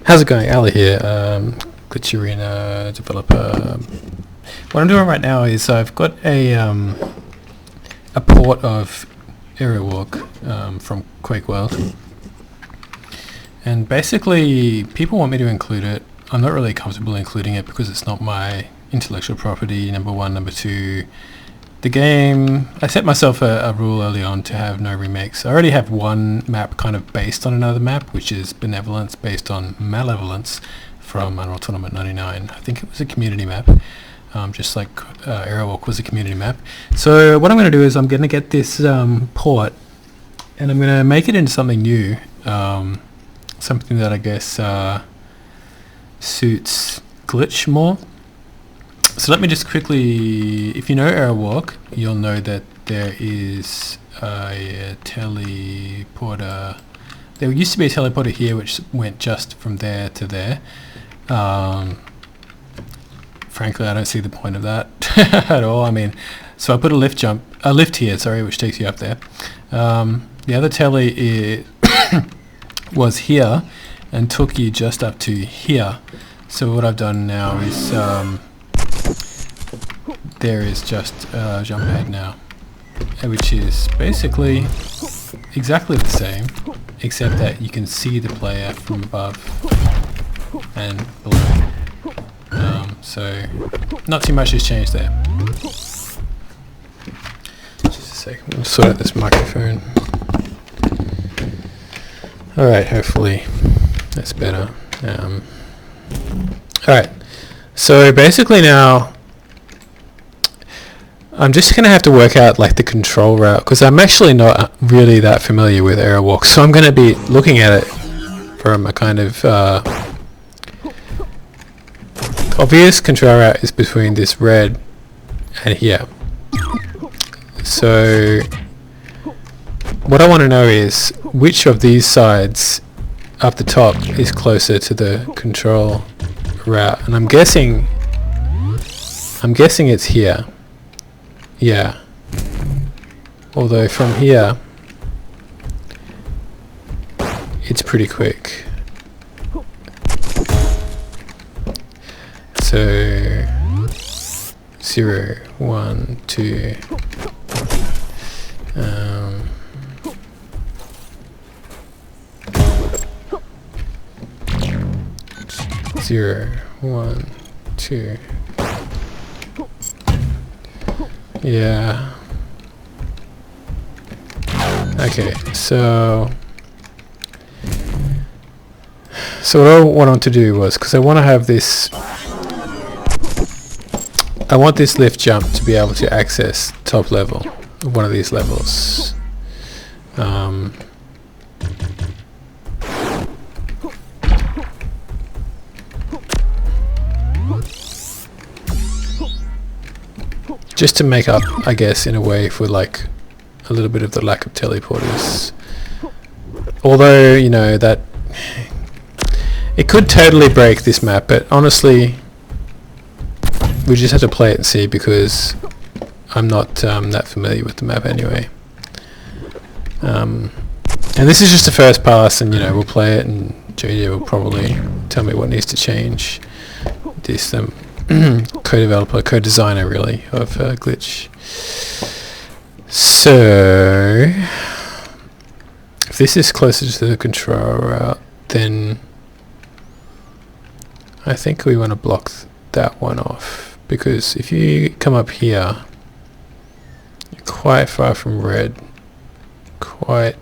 How's it going? Ali here, Glitch Arena developer. What I'm doing right now is I've got a port of aerowalk from Quake World, and basically people want me to include it. I'm not really comfortable including it because it's not my intellectual property, number one. Number two, the game, I set myself a rule early on to have no remakes. I already have one map kind of based on another map, which is Benevolence based on Malevolence from Unreal Tournament 99. I think it was a community map, just like Aerowalk was a community map. So what I'm going to do is I'm going to get this port and I'm going to make it into something new, something that I guess suits Glitch more. So let me just quickly, if you know Aerowalk, you'll know that there is a teleporter. There used to be a teleporter here which went just from there to there. Frankly, I don't see the point of that at all. I mean, so I put a lift here, sorry, which takes you up there. The other tele was here and took you just up to here. So what I've done now is there is just a jump pad now, which is basically exactly the same, except that you can see the player from above and below. So not too much has changed there. Just a second, I'm going to sort out this microphone. Alright, hopefully that's better. Alright, so basically now I'm just going to have to work out like the control route, because I'm actually not really that familiar with Aerowalk, so I'm going to be looking at it from a kind of obvious control route is between this red and here. So what I want to know is which of these sides up the top is closer to the control route, and I'm guessing it's here. Yeah, although from here it's pretty quick. So 0, 1, 2 0, 1, 2. Yeah. Okay, so what I wanted to do was, because I want to have this, I want this lift jump to be able to access top level of one of these levels. Just to make up, I guess, in a way for like a little bit of the lack of teleporters. Although, you know, that it could totally break this map, but honestly we just have to play it and see, because I'm not that familiar with the map anyway. And this is just the first pass, and you know, we'll play it and JJ will probably tell me what needs to change. This co-developer, co-designer really of Glitch. So if this is closer to the control route, then I think we want to block that one off, because if you come up here, you're quite far from red. You're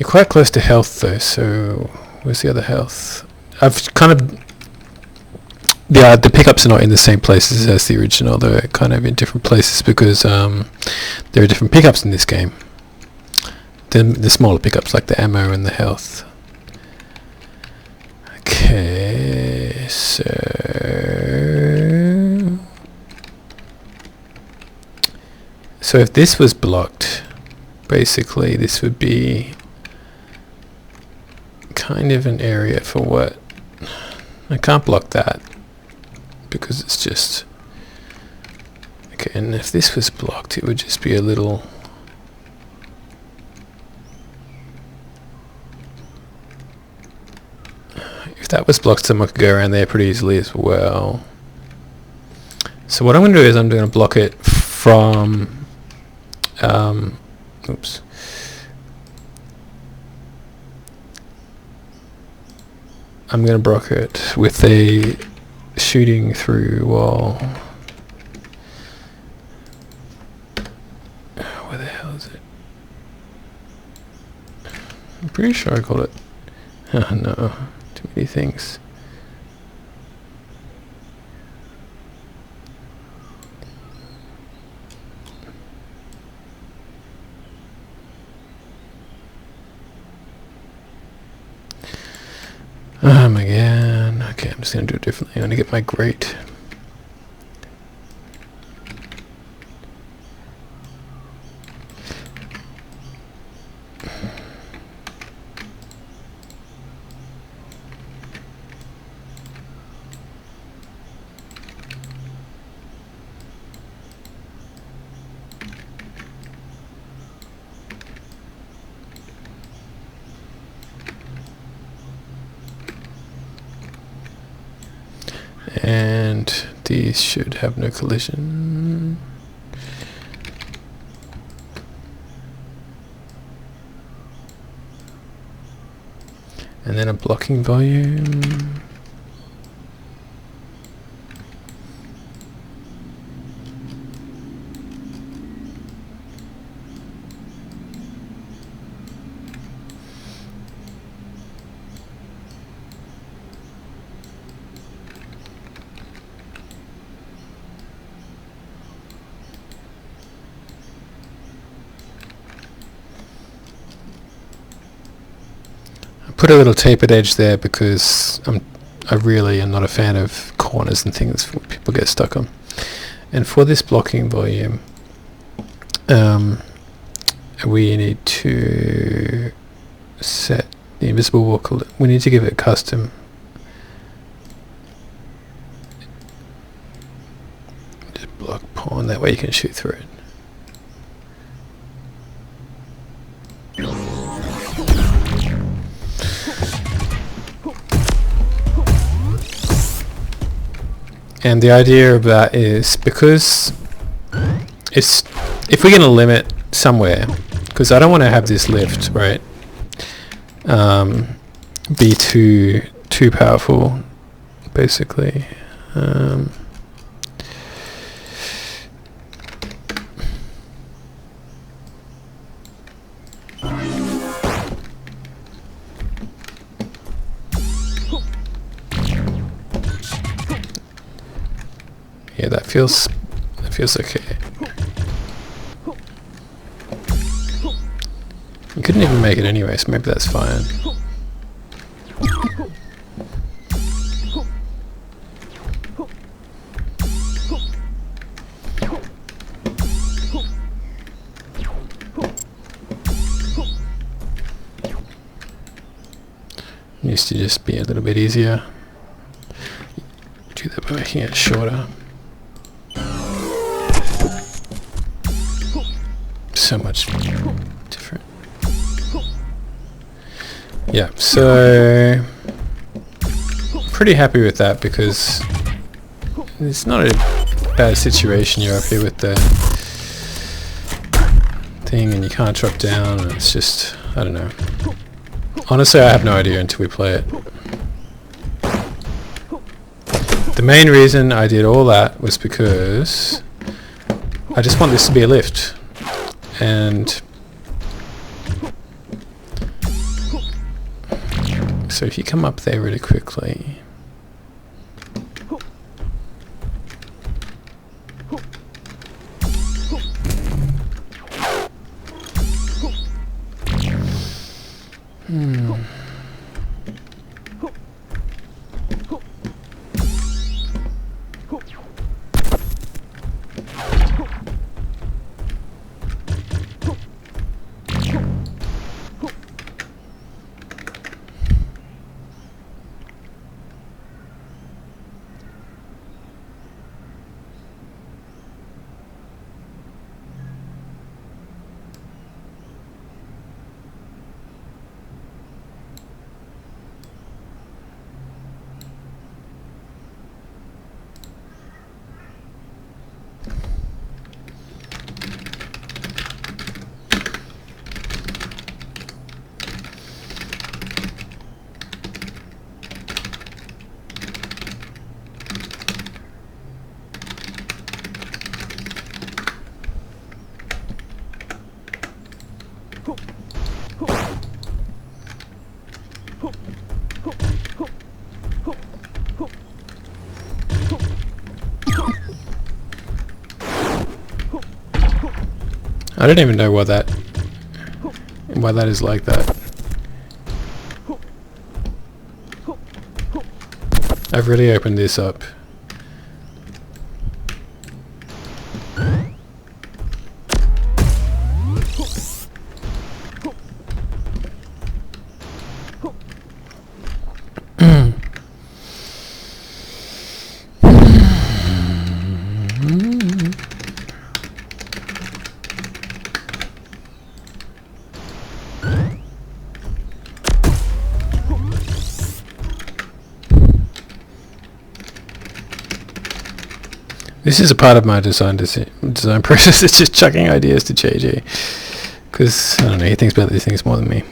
quite close to health though, so where's the other health? I've kind of, yeah, the pickups are not in the same places as the original. They're kind of in different places because there are different pickups in this game. The smaller pickups like the ammo and the health. Okay, so if this was blocked, basically this would be kind of an area for what? I can't block that, because it's just okay. And if this was blocked, it would just be a little that was blocked, someone could go around there pretty easily as well. So what I'm going to do is I'm going to block it from, oops. I'm going to block it with a shooting through wall. Where the hell is it? I'm pretty sure I called it. Oh no, too many things. Again. Okay, I'm just going to do it differently. I'm going to get my grate. And these should have no collision. And then a blocking volume. Put a little tapered edge there because I really am not a fan of corners and things people get stuck on. And for this blocking volume, we need to set the invisible wall. We need to give it a custom. Just block pawn, that way you can shoot through it. And the idea of that is because if we're going to limit somewhere, because I don't want to have this lift, right, be too powerful, basically. Yeah, that feels okay. You couldn't even make it anyway, so maybe that's fine. Used to just be a little bit easier. Do that by making it shorter. So much different. Yeah, so pretty happy with that because it's not a bad situation. You're up here with the thing and you can't drop down, and it's just, I don't know. Honestly, I have no idea until we play it. The main reason I did all that was because I just want this to be a lift. And so if you come up there really quickly, I don't even know why that is like that. I've really opened this up. This is a part of my design process. It's just chucking ideas to JJ, because I don't know, he thinks about these things more than me.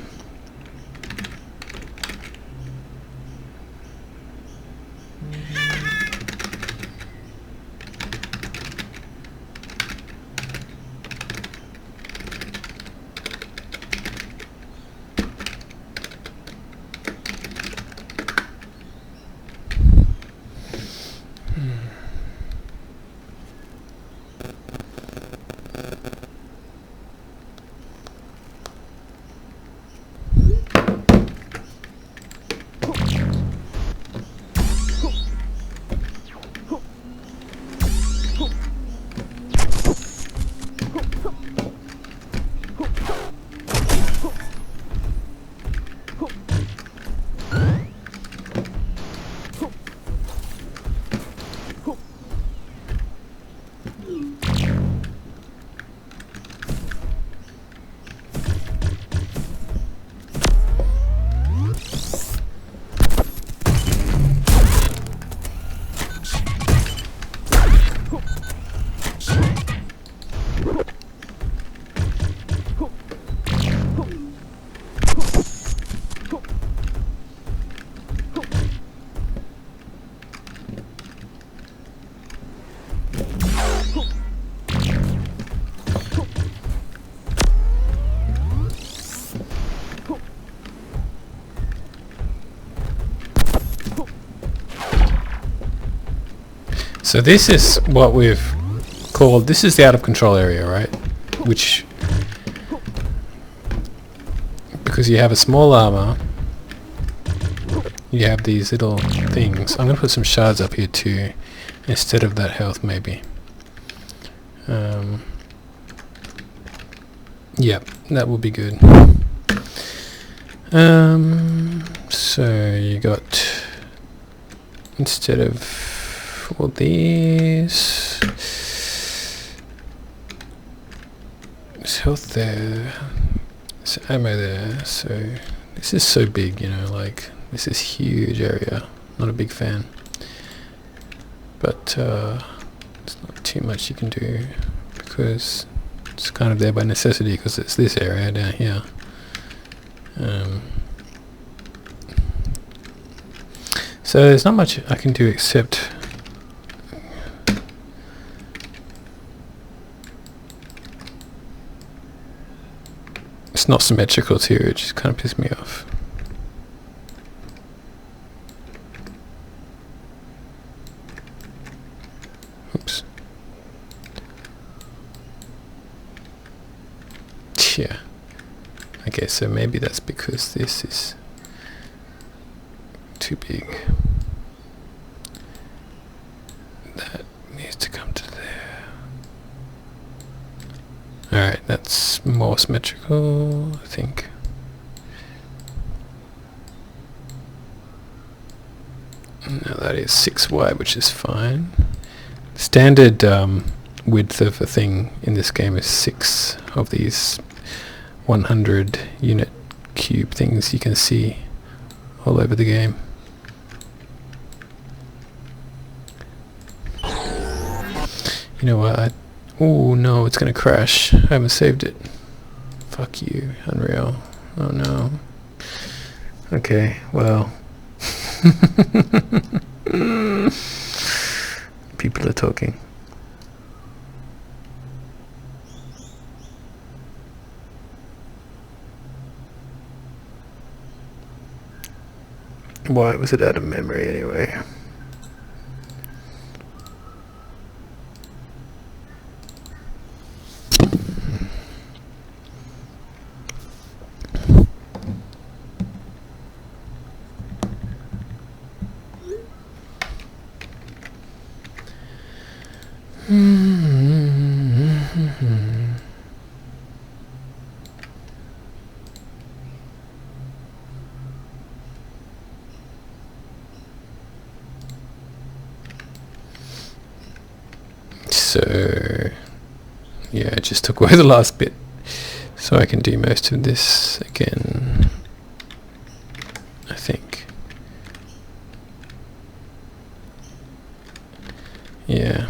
So this is what we've called, this is the out of control area, right? Which, because you have a small armor, you have these little things. I'm going to put some shards up here too, instead of that health maybe. Yep, that will be good. So you got, instead of all these, there's health there, there's ammo there, so this is so big, you know, like this is huge area. Not a big fan, but there's not too much you can do because it's kind of there by necessity, because it's this area down here. So there's not much I can do except it's not symmetrical too, it just kind of pissed me off. Oops. Yeah. Okay, so maybe that's because this is too big. That needs to come to there. Alright, that's more symmetrical, I think. Now that is 6 wide, which is fine. Standard width of a thing in this game is 6 of these 100 unit cube things you can see all over the game. You know what? Oh no, it's gonna crash. I haven't saved it. Fuck you, Unreal. Oh no. Okay, well. People are talking. Why was it out of memory anyway? So yeah, I just took away the last bit so I can do most of this again, I think. Yeah.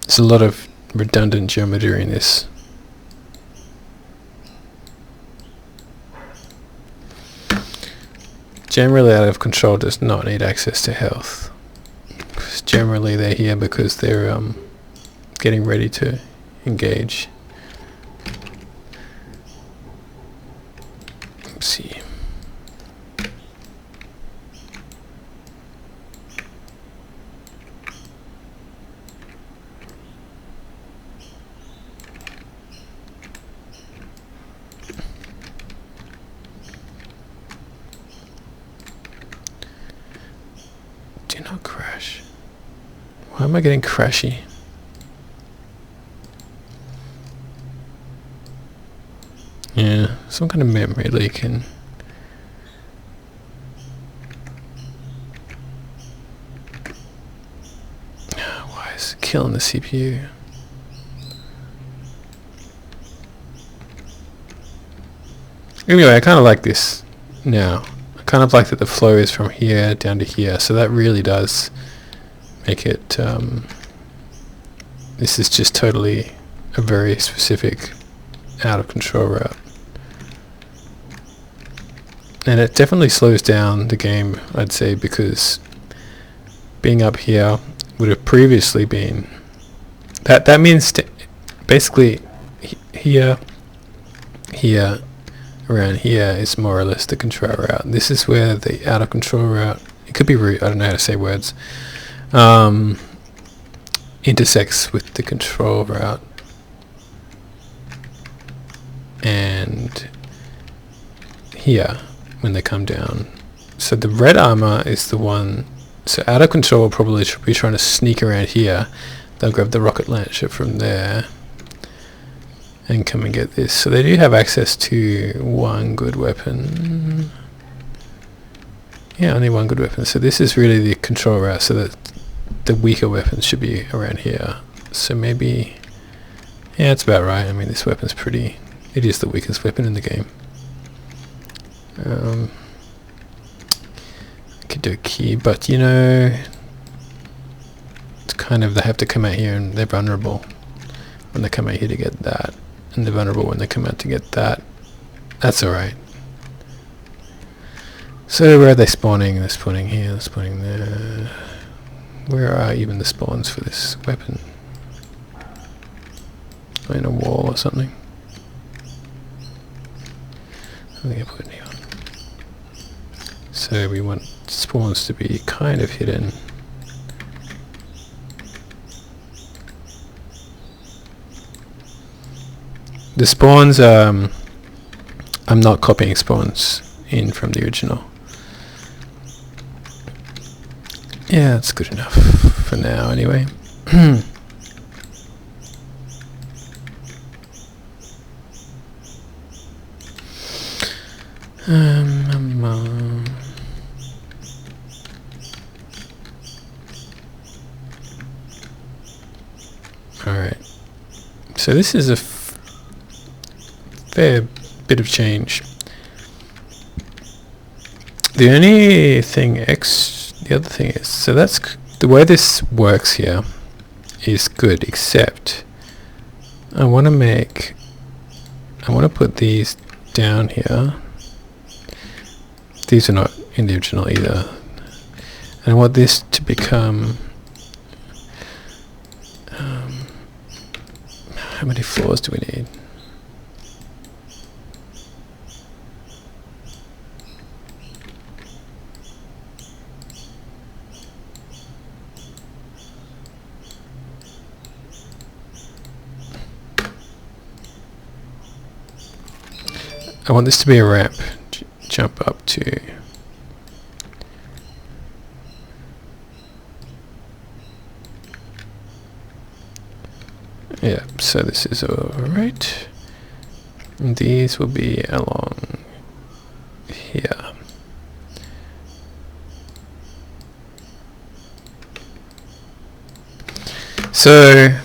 There's a lot of redundant geometry in this. Generally out of control does not need access to health. Generally they're here because they're getting ready to engage. Let's see. Do not crash. Why am I getting crashy? Yeah, some kind of memory leak in. Why is it killing the CPU? Anyway, I kind of like this now. I kind of like that the flow is from here down to here, so that really does make it, this is just totally a very specific out of control route. And it definitely slows down the game, I'd say, because being up here would have previously been, that means basically here, around here is more or less the control route. This is where the out of control route, it could be root, I don't know how to say words, intersects with the control route. And here, when they come down. So the red armor is the one, so out of control will probably be trying to sneak around here. They'll grab the rocket launcher from there and come and get this. So they do have access to one good weapon. Yeah, only one good weapon. So this is really the control route, so that the weaker weapons should be around here. So maybe, yeah, that's about right. I mean, this weapon's pretty, it is the weakest weapon in the game. I could do a key, but you know, it's kind of, they have to come out here and they're vulnerable when they come out here to get that, and they're vulnerable when they come out to get that. That's alright. So where are they spawning? They're spawning here, they're spawning there. Where are even the spawns for this weapon? In a wall or something? I think I put it here. So we want spawns to be kind of hidden. The spawns, I'm not copying spawns in from the original. Yeah, that's good enough for now anyway. Alright, so this is a fair bit of change. The only thing the other thing is, so that's the way this works here is good, except I want to put these down here. These are not in the original either. And I want this to become, how many floors do we need? I want this to be a ramp. Jump up to. Yeah, so this is alright. And these will be along here. So,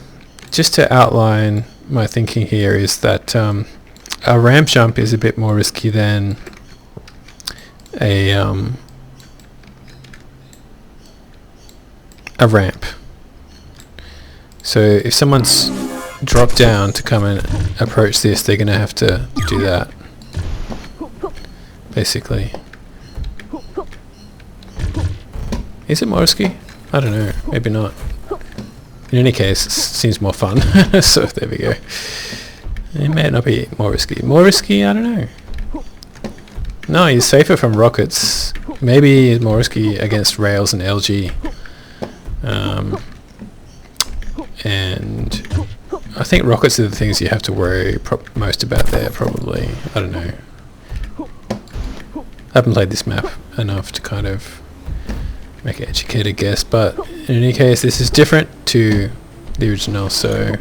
just to outline my thinking here is that a ramp jump is a bit more risky than a ramp. So if someone's dropped down to come and approach this, they're going to have to do that, basically. Is it more risky? I don't know, maybe not. In any case, it seems more fun. So there we go. It may not be more risky. More risky? I don't know. No, he's safer from rockets. Maybe he's more risky against rails and LG. And I think rockets are the things you have to worry most about there, probably. I don't know. I haven't played this map enough to kind of make an educated guess, but in any case, this is different to the original, so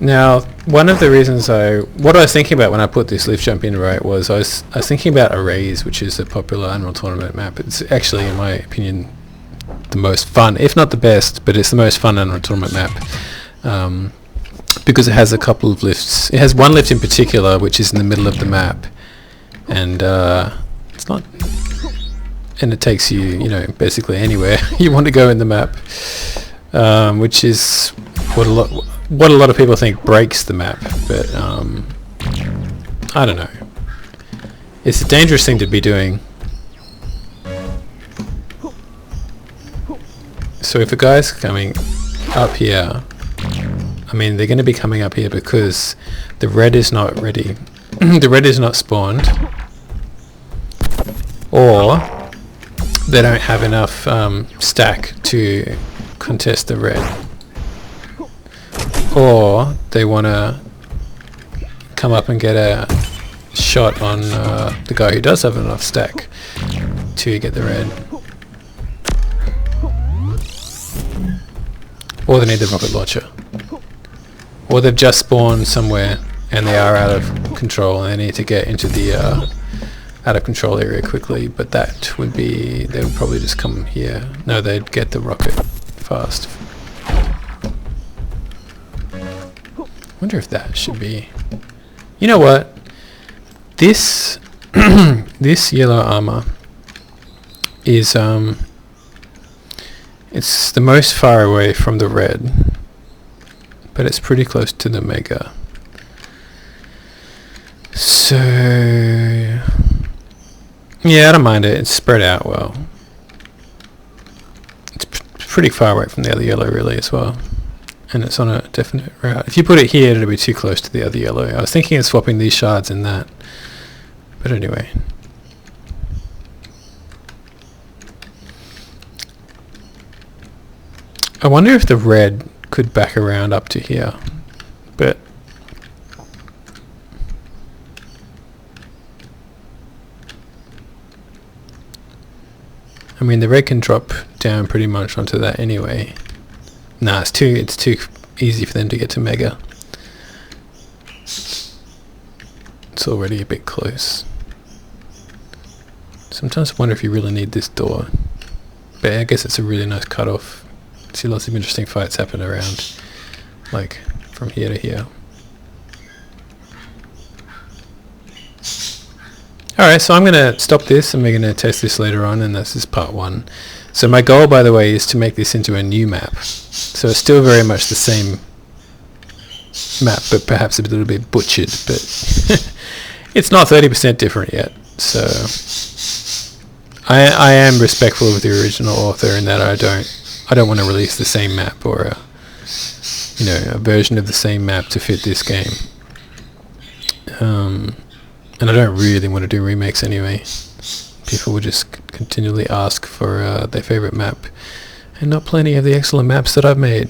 now, one of the reasons what I was thinking about when I put this lift jump in, right, was I was thinking about Arrays, which is a popular Unreal Tournament map. It's actually, in my opinion, the most fun, if not the best, but it's the most fun Unreal Tournament map, because it has a couple of lifts. It has one lift in particular, which is in the middle of the map, and it's not, and it takes you, you know, basically anywhere you want to go in the map, which is what a lot of people think breaks the map, but I don't know. It's a dangerous thing to be doing. So if a guy's coming up here, I mean, they're going to be coming up here because the red is not ready. The red is not spawned, or they don't have enough stack to contest the red. Or they want to come up and get a shot on the guy who does have enough stack to get the red. Or they need the rocket launcher. Or they've just spawned somewhere and they are out of control and they need to get into the out of control area quickly, but that would be, they would probably just come here. No, they'd get the rocket fast. Wonder if that should be, you know what, this this yellow armor is it's the most far away from the red, but it's pretty close to the mega, so yeah, I don't mind it. It's spread out well. It's pretty far away from the other yellow really as well. And it's on a definite route. If you put it here, it'll be too close to the other yellow. I was thinking of swapping these shards in that. But anyway. I wonder if the red could back around up to here. But I mean, the red can drop down pretty much onto that anyway. Nah, it's too easy for them to get to mega. It's already a bit close. Sometimes I wonder if you really need this door. But I guess it's a really nice cutoff. See lots of interesting fights happen around, like from here to here. Alright, so I'm going to stop this and we're going to test this later on, and this is part 1. So my goal, by the way, is to make this into a new map. So it's still very much the map, but perhaps a little bit butchered. But it's not 30% different yet. So I am respectful of the original author in that I don't want to release the same map or a version of the same map to fit this game. And I don't really want to do remakes anyway. People will just continually ask for their favorite map, and not plenty of the excellent maps that I've made.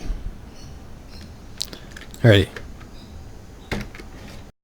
Alrighty.